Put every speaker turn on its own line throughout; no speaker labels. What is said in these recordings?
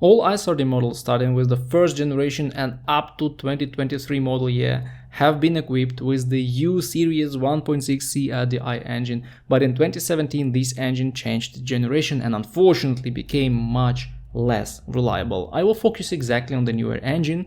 All i30 models starting with the first generation and up to 2023 model year have been equipped with the U series 1.6 CRDI engine, but in 2017 this engine changed generation and unfortunately became much less reliable. I will focus exactly on the newer engine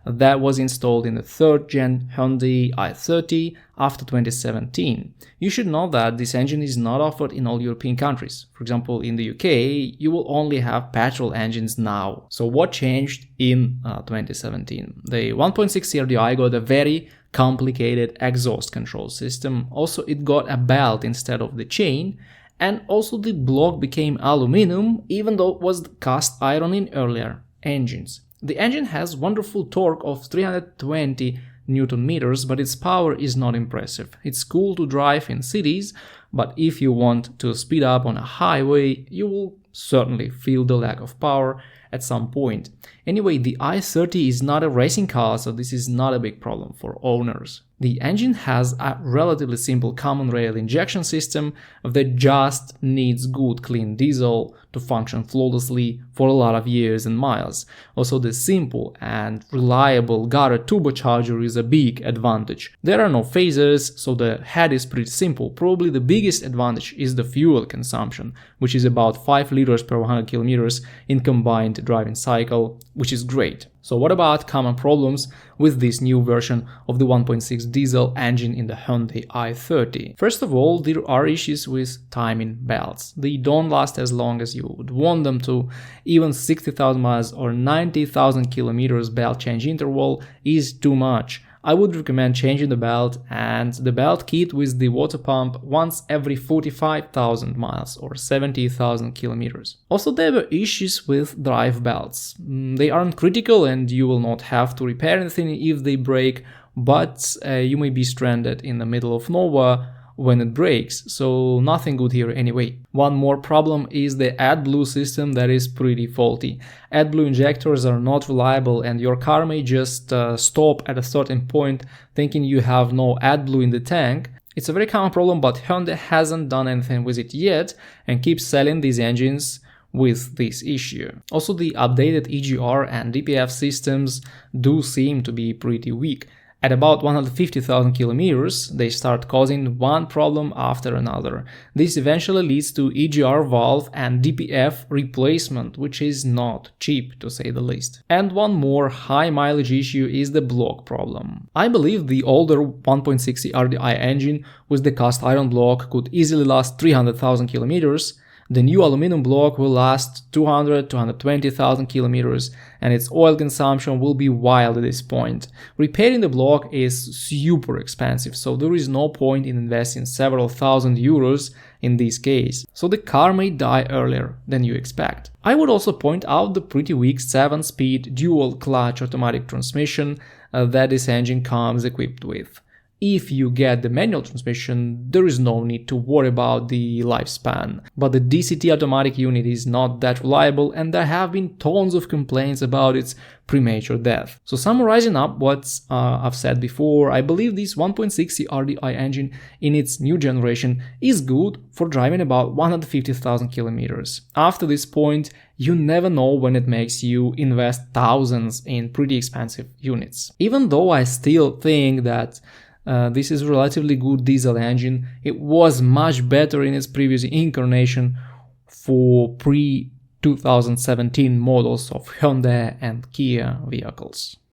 that was installed in the third gen Hyundai i30 after 2017. You should know that this engine is not offered in all European countries. For example, in the UK, you will only have petrol engines now. So what changed in 2017? The 1.6 CRDI got a very complicated exhaust control system. Also, it got a belt instead of the chain. And also the block became aluminum, even though it was cast iron in earlier engines. The engine has wonderful torque of 320 Newton meters, but its power is not impressive. It's cool to drive in cities, but if you want to speed up on a highway, you will certainly feel the lack of power at some point. Anyway, the i30 is not a racing car, so this is not a big problem for owners. The engine has a relatively simple common rail injection system that just needs good clean diesel to function flawlessly for a lot of years and miles. Also, the simple and reliable gutter turbocharger is a big advantage. There are no phasers, so the head is pretty simple. Probably the biggest advantage is the fuel consumption, which is about 5 liters per 100 kilometers in combined driving cycle, which is great. So what about common problems with this new version of the 1.6 diesel engine in the Hyundai i30? First of all, there are issues with timing belts. They don't last as long as you would want them to. Even 60,000 miles or 90,000 kilometers belt change interval is too much. I would recommend changing the belt and the belt kit with the water pump once every 45,000 miles or 70,000 kilometers. Also, there were issues with drive belts. They aren't critical and you will not have to repair anything if they break, but you may be stranded in the middle of nowhere when it breaks, so nothing good here anyway. One more problem is the AdBlue system that is pretty faulty. AdBlue injectors are not reliable and your car may just stop at a certain point thinking you have no AdBlue in the tank. It's a very common problem, but Hyundai hasn't done anything with it yet and keeps selling these engines with this issue. Also, the updated EGR and DPF systems do seem to be pretty weak. At about 150,000 kilometers, they start causing one problem after another. This eventually leads to EGR valve and DPF replacement, which is not cheap to say the least. And one more high mileage issue is the block problem. I believe the older 1.6 CRDI engine with the cast iron block could easily last 300,000 kilometers. The new aluminum block will last 200-220,000 kilometers and its oil consumption will be wild at this point. Repairing the block is super expensive, so there is no point in investing several thousand euros in this case. So the car may die earlier than you expect. I would also point out the pretty weak 7-speed dual clutch automatic transmission that this engine comes equipped with. If you get the manual transmission, there is no need to worry about the lifespan. But the DCT automatic unit is not that reliable and there have been tons of complaints about its premature death. So summarizing up what I've said before, I believe this 1.6 CRDI engine in its new generation is good for driving about 150,000 kilometers. After this point, you never know when it makes you invest thousands in pretty expensive units. Even though I still think that this is a relatively good diesel engine, it was much better in its previous incarnation for pre-2017 models of Hyundai and Kia vehicles.